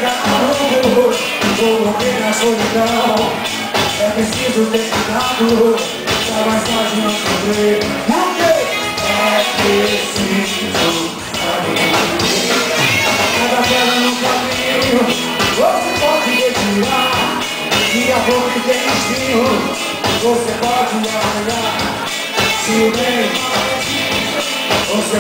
enganado, vou morrer na solidão. É preciso ter cuidado, pra mais tarde não sofrer. Porque é preciso cada pedra no caminho, você pode retirar. E a boca tem espinho, você pode largar. Se o bem, você